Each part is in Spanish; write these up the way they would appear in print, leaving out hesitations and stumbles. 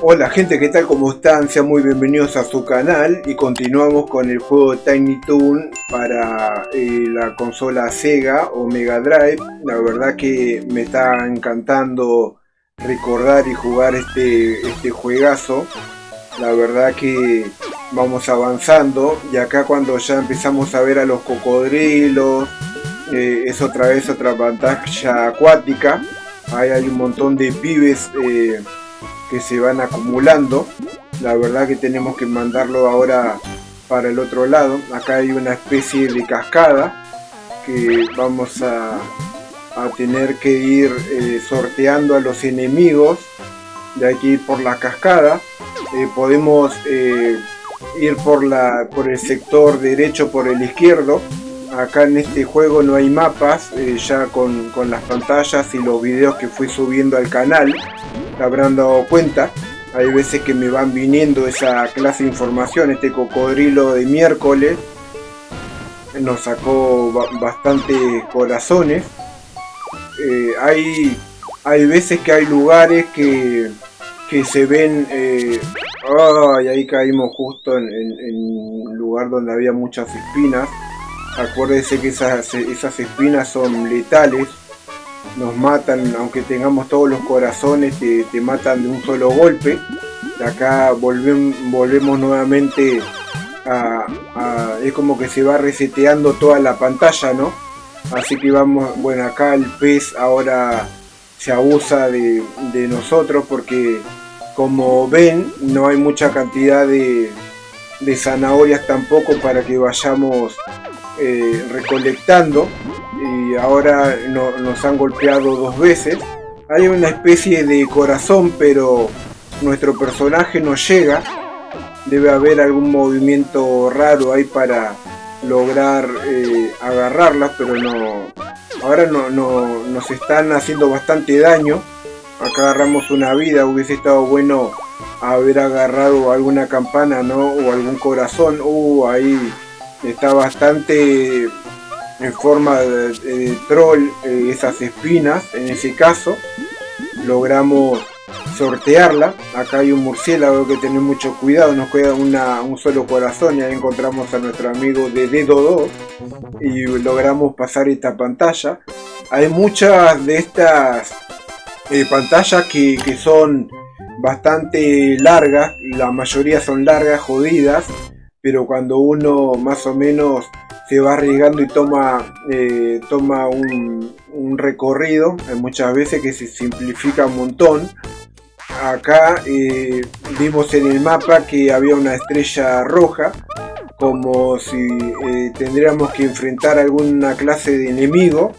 Hola gente, ¿qué tal? ¿Cómo están? Sean muy bienvenidos a su canal y continuamos con el juego Tiny Toon para la consola Sega o Mega Drive. La verdad que me está encantando recordar y jugar este juegazo. La verdad que vamos avanzando y acá cuando ya empezamos a ver a los cocodrilos, es otra vez otra pantalla acuática. Ahí hay un montón de pibes que se van acumulando. La verdad que tenemos que mandarlo ahora para el otro lado. Acá hay una especie de cascada que vamos a tener que ir sorteando a los enemigos. De aquí ir por la cascada. Podemos ir por el sector derecho, por el izquierdo. Acá en este juego no hay mapas, ya con las pantallas y los videos que fui subiendo al canal, te habrán dado cuenta. Hay veces que me van viniendo esa clase de información. Este cocodrilo de miércoles nos sacó bastantes corazones. Hay veces que hay lugares que se ven... ¡ay! Ahí caímos justo en un lugar donde había muchas espinas. Acuérdense que esas espinas son letales, nos matan, aunque tengamos todos los corazones, te matan de un solo golpe. De acá volvemos nuevamente es como que se va reseteando toda la pantalla, ¿no? Así que vamos, bueno, acá el pez ahora se abusa de nosotros porque, como ven, no hay mucha cantidad de zanahorias tampoco para que vayamos recolectando, y ahora nos han golpeado 2 veces. Hay una especie de corazón, pero nuestro personaje no llega. Debe haber algún movimiento raro ahí para lograr agarrarlas, pero no. Ahora nos están haciendo bastante daño. Acá agarramos una vida. Hubiese estado bueno haber agarrado alguna campana, ¿no? O algún corazón. Ahí está bastante en forma de troll, esas espinas. En ese caso logramos sortearla. Acá hay un murciélago, hay que tener mucho cuidado, nos queda un solo corazón y ahí encontramos a nuestro amigo de Dedo 2 y logramos pasar esta pantalla. Hay muchas de estas pantallas que son bastante largas, la mayoría son largas, jodidas, pero cuando uno más o menos se va arriesgando y toma un recorrido, hay muchas veces que se simplifica un montón. Acá vimos en el mapa que había una estrella roja, como si tendríamos que enfrentar alguna clase de enemigo,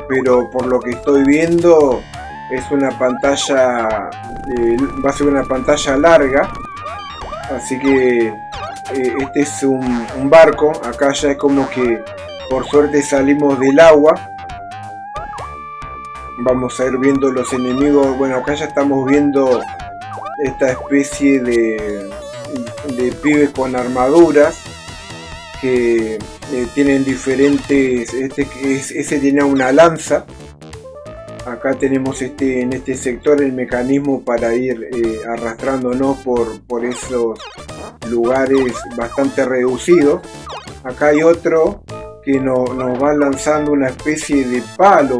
pero por lo que estoy viendo es una pantalla, va a ser una pantalla larga, así que este es un barco. Acá ya es como que por suerte salimos del agua. Vamos a ir viendo los enemigos. Bueno, acá ya estamos viendo esta especie de pibes con armaduras que tienen diferentes. Ese tenía una lanza. Acá tenemos en este sector el mecanismo para ir arrastrándonos por esos lugares bastante reducidos. Acá hay otro que nos va lanzando una especie de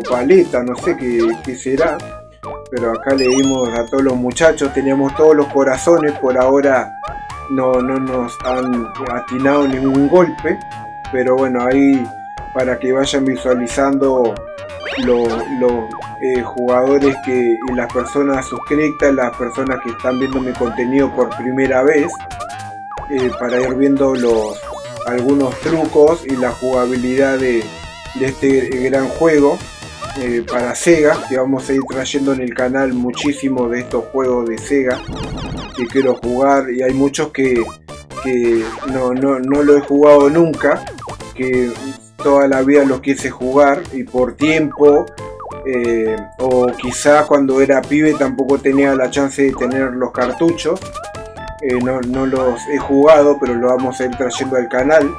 paleta, no sé qué será, pero acá le dimos a todos los muchachos. Teníamos todos los corazones, por ahora no nos han atinado ningún golpe, pero bueno, ahí para que vayan visualizando los jugadores y las personas suscritas, las personas que están viendo mi contenido por primera vez, para ir viendo algunos trucos y la jugabilidad de este gran juego para Sega, que vamos a ir trayendo en el canal muchísimo de estos juegos de Sega que quiero jugar, y hay muchos que no lo he jugado nunca, que toda la vida lo quise jugar y por tiempo o quizá cuando era pibe tampoco tenía la chance de tener los cartuchos. No los he jugado, pero lo vamos a ir trayendo al canal.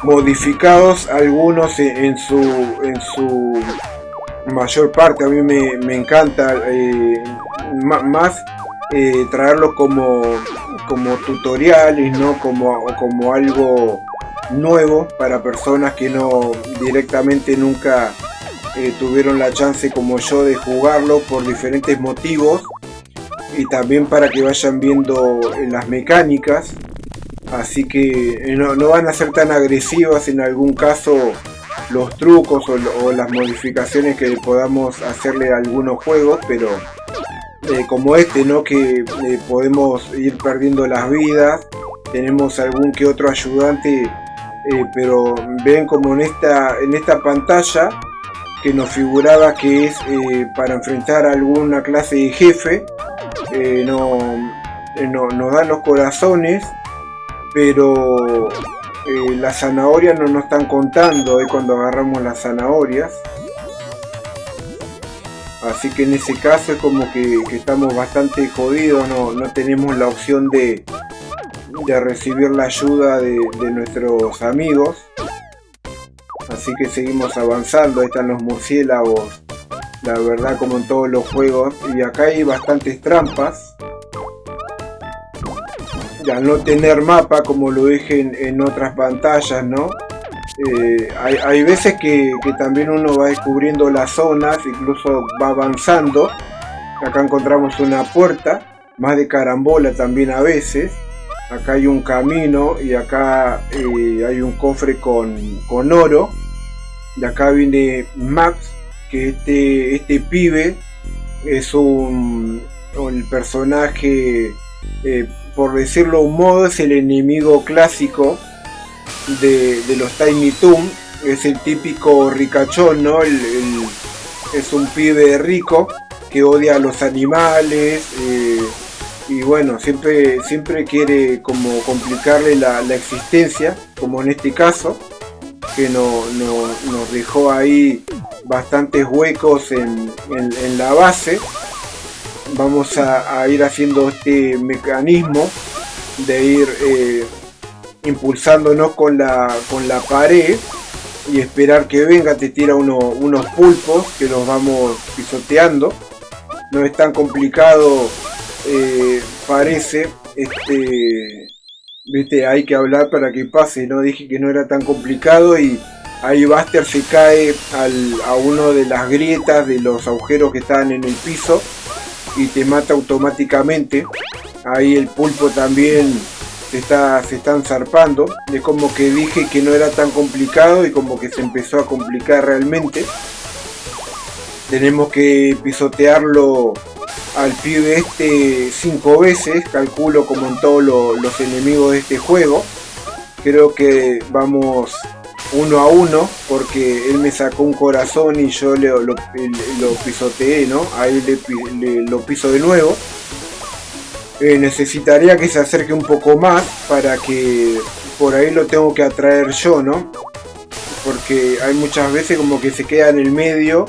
modificados algunos en su mayor parte. A mí me encanta más traerlos como tutoriales, ¿no? Como algo nuevo para personas que no directamente nunca tuvieron la chance como yo de jugarlo por diferentes motivos, y también para que vayan viendo las mecánicas. Así que no van a ser tan agresivas en algún caso los trucos o las modificaciones que podamos hacerle a algunos juegos, pero como este, ¿no? Que podemos ir perdiendo las vidas, tenemos algún que otro ayudante, pero ven como en esta pantalla que nos figuraba que es para enfrentar a alguna clase de jefe. Nos dan los corazones, pero las zanahorias no nos están contando cuando agarramos las zanahorias. Así que en ese caso es como que estamos bastante jodidos, no tenemos la opción de recibir la ayuda de nuestros amigos. Así que seguimos avanzando. Ahí están los murciélagos, la verdad, como en todos los juegos. Y acá hay bastantes trampas. Y al no tener mapa, como lo dije en otras pantallas, ¿no? Hay veces que también uno va descubriendo las zonas, incluso va avanzando. Acá encontramos una puerta, más de carambola también a veces. Acá hay un camino y acá hay un cofre con oro. De acá viene Max, que este pibe es el personaje, por decirlo de un modo, es el enemigo clásico de los Tiny Toon. Es el típico ricachón, ¿no? Es un pibe rico que odia a los animales, y bueno, siempre quiere como complicarle la existencia, como en este caso, que nos dejó ahí bastantes huecos en la base. Vamos a ir haciendo este mecanismo de ir impulsándonos con la pared y esperar que venga. Te tira unos pulpos que los vamos pisoteando. No es tan complicado, parece. Viste, hay que hablar para que pase, ¿no? Dije que no era tan complicado, y ahí Buster se cae a uno de las grietas de los agujeros que estaban en el piso y te mata automáticamente. Ahí el pulpo también se están zarpando. Es como que dije que no era tan complicado y como que se empezó a complicar realmente. Tenemos que pisotearlo al pibe 5 veces, calculo, como en todos los enemigos de este juego. Creo que vamos 1 a 1, porque él me sacó un corazón y yo lo pisoteé, ¿no? Ahí lo piso de nuevo. Necesitaría que se acerque un poco más, para que por ahí lo tengo que atraer yo, ¿no? Porque hay muchas veces como que se queda en el medio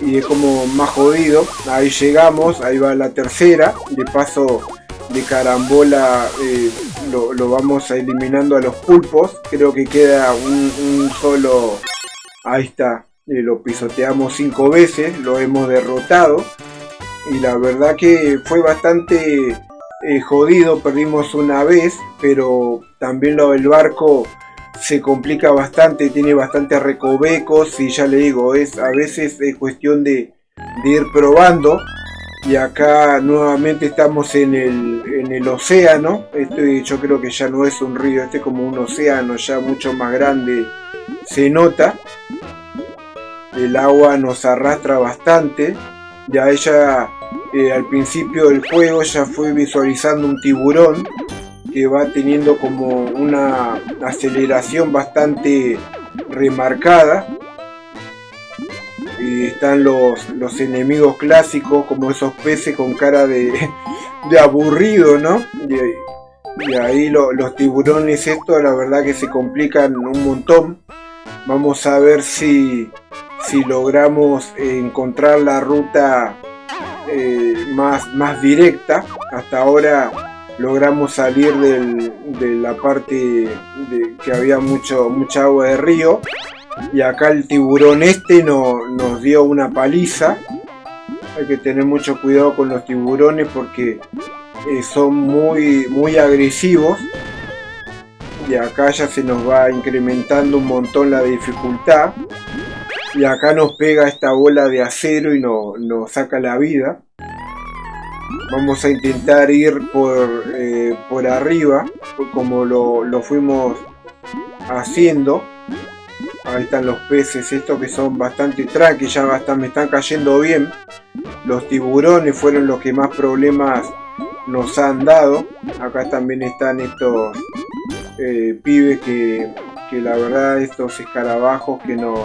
y es como más jodido. Ahí llegamos, ahí va la tercera. De paso, de carambola, lo vamos eliminando a los pulpos. Creo que queda un solo. Ahí está, lo pisoteamos 5 veces, lo hemos derrotado. Y la verdad que fue bastante jodido. Perdimos una vez, pero también lo del barco se complica bastante, tiene bastantes recovecos, y ya le digo, a veces es cuestión de ir probando. Y acá nuevamente estamos en el océano. Yo creo que ya no es un río, es como un océano ya mucho más grande, se nota. El agua nos arrastra bastante. Ya ella al principio del juego ya fue visualizando un tiburón que va teniendo como una aceleración bastante remarcada. Y están los enemigos clásicos, como esos peces con cara de aburrido, ¿no? Y ahí los tiburones estos, la verdad que se complican un montón. Vamos a ver si logramos encontrar la ruta más directa. Hasta ahora logramos salir de la parte que había mucha agua de río, Y acá el tiburón nos dio una paliza. Hay que tener mucho cuidado con los tiburones porque son muy agresivos. Y acá ya se nos va incrementando un montón la dificultad. Y acá nos pega esta bola de acero y nos saca la vida. Vamos a intentar ir por arriba, como lo fuimos haciendo. Ahí están los peces estos que son bastante tranqui, ya me están cayendo bien. Los tiburones fueron los que más problemas nos han dado. Acá también están estos pibes que la verdad, estos escarabajos que nos...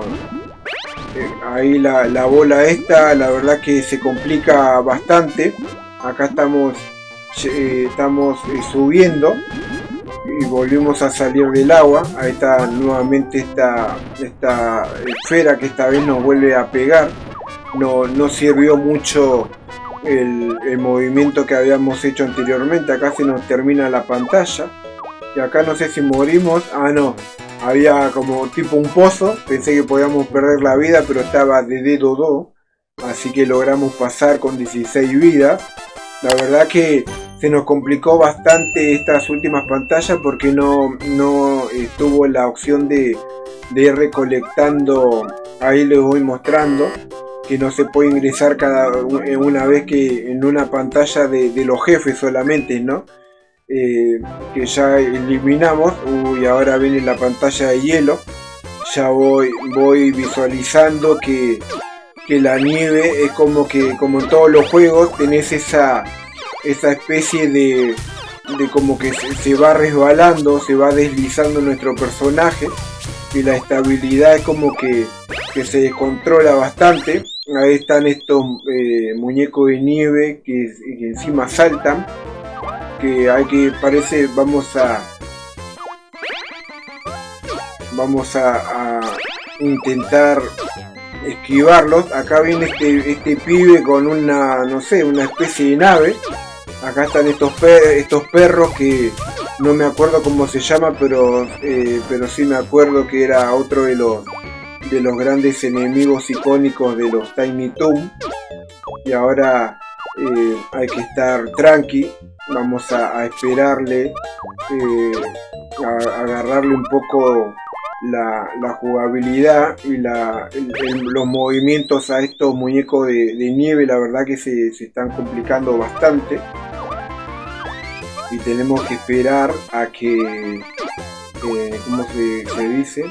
ahí la bola esta, la verdad que se complica bastante. Acá estamos subiendo y volvimos a salir del agua. Ahí está nuevamente esta esfera que esta vez nos vuelve a pegar. No sirvió mucho el movimiento que habíamos hecho anteriormente. Acá se nos termina la pantalla y acá no sé si morimos. Ah, no, había como tipo un pozo. Pensé que podíamos perder la vida, pero estaba de dedo 2, así que logramos pasar con 16 vidas. La verdad que se nos complicó bastante estas últimas pantallas porque no estuvo la opción de ir recolectando. Ahí les voy mostrando que no se puede ingresar una vez que en una pantalla de los jefes solamente, ¿no? Que ya eliminamos. Uy, ahora viene la pantalla de hielo. Ya voy visualizando que la nieve es como en todos los juegos tenés esa especie de como que se va resbalando, se va deslizando nuestro personaje, y la estabilidad es como que se descontrola bastante. Ahí están estos muñecos de nieve que encima saltan, que parece vamos a intentar esquivarlos. Acá viene este pibe con una especie de nave. Acá están estos perros que no me acuerdo cómo se llama, pero sí me acuerdo que era otro de los grandes enemigos icónicos de los Tiny Toon. Y ahora hay que estar tranqui. Vamos a esperarle, a agarrarle un poco la jugabilidad y los movimientos a estos muñecos de nieve. La verdad que se están complicando bastante y tenemos que esperar a que ¿cómo se dice?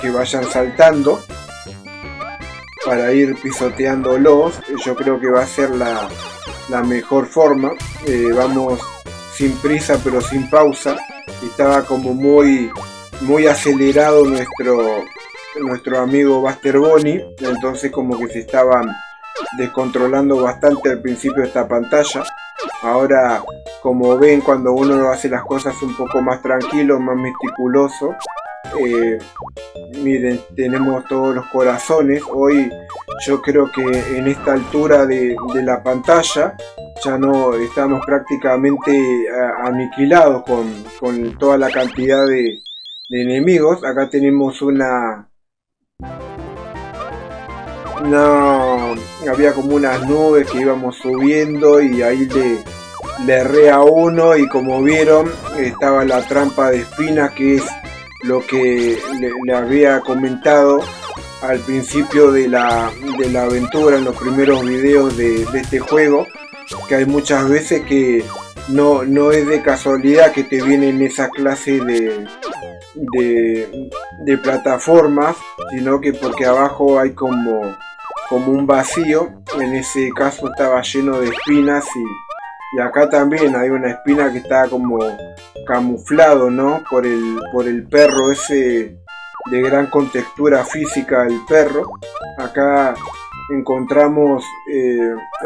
Que vayan saltando para ir pisoteándolos. Yo creo que va a ser la mejor forma. Vamos sin prisa pero sin pausa. Estaba como muy acelerado nuestro amigo Buster Bunny, entonces como que se estaban descontrolando bastante al principio de esta pantalla. Ahora, como ven, cuando uno hace las cosas un poco más tranquilo, más meticuloso, miren, tenemos todos los corazones. Hoy yo creo que en esta altura de la pantalla ya no estamos prácticamente aniquilados con toda la cantidad de enemigos. Acá tenemos había como unas nubes que íbamos subiendo y ahí le erré a uno, y como vieron estaba la trampa de espinas, que es lo que le había comentado al principio de la aventura, en los primeros videos de este juego, que hay muchas veces que no es de casualidad que te vienen esa clase de plataformas, sino que porque abajo hay como un vacío. En ese caso estaba lleno de espinas, y acá también hay una espina que está como camuflado, ¿no? por el perro ese de gran contextura física, el perro. Acá encontramos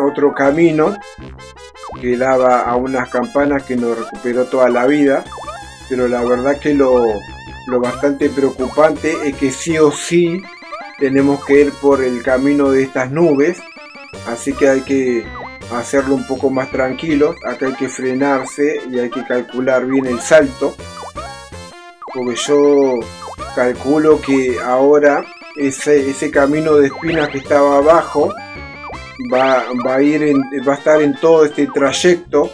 otro camino que daba a unas campanas que nos recuperó toda la vida, pero la verdad que lo bastante preocupante es que sí o sí tenemos que ir por el camino de estas nubes, así que hay que hacerlo un poco más tranquilo. Acá hay que frenarse y hay que calcular bien el salto, porque yo calculo que ahora ese camino de espinas que estaba abajo va a estar en todo este trayecto.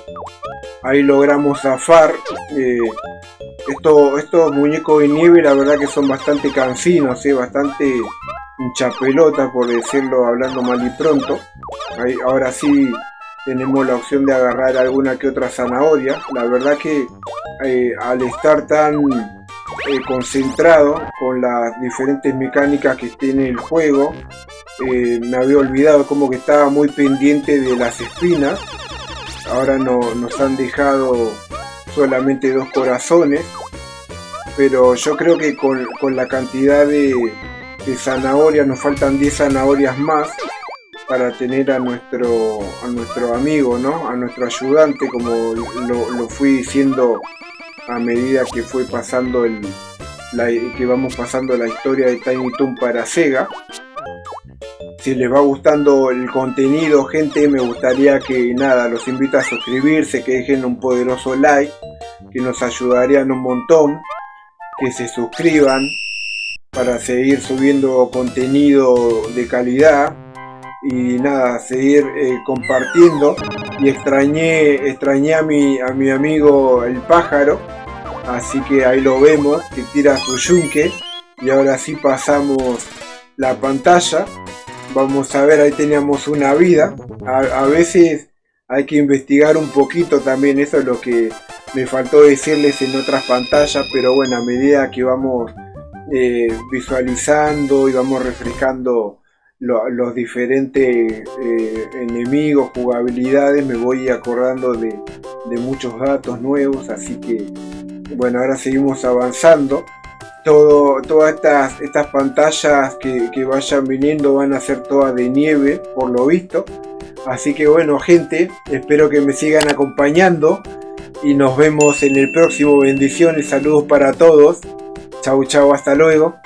Ahí logramos zafar. Estos muñecos de nieve, la verdad que son bastante cansinos, bastante hinchapelota, por decirlo hablando mal y pronto. Ahora sí tenemos la opción de agarrar alguna que otra zanahoria. La verdad que al estar tan concentrado con las diferentes mecánicas que tiene el juego, me había olvidado, como que estaba muy pendiente de las espinas. Ahora nos han dejado solamente 2 corazones, pero yo creo que con la cantidad de zanahorias, nos faltan 10 zanahorias más para tener a nuestro amigo, ¿no? A nuestro ayudante, como lo fui diciendo a medida que fue pasando que vamos pasando la historia de Tiny Toon para Sega. Si les va gustando el contenido, gente, me gustaría que los invito a suscribirse, que dejen un poderoso like, que nos ayudarían un montón, que se suscriban para seguir subiendo contenido de calidad y seguir compartiendo. Y extrañé a mi amigo el pájaro, así que ahí lo vemos, que tira su yunque. Y ahora sí pasamos la pantalla. Vamos a ver, ahí teníamos una vida. A veces hay que investigar un poquito también, eso es lo que me faltó decirles en otras pantallas, pero bueno, a medida que vamos visualizando y vamos refrescando los diferentes enemigos, jugabilidades, me voy acordando de muchos datos nuevos, así que bueno, ahora seguimos avanzando. Todas estas pantallas que vayan viniendo van a ser todas de nieve, por lo visto. Así que bueno, gente, espero que me sigan acompañando y nos vemos en el próximo. Bendiciones, saludos para todos. Chau, chau, hasta luego.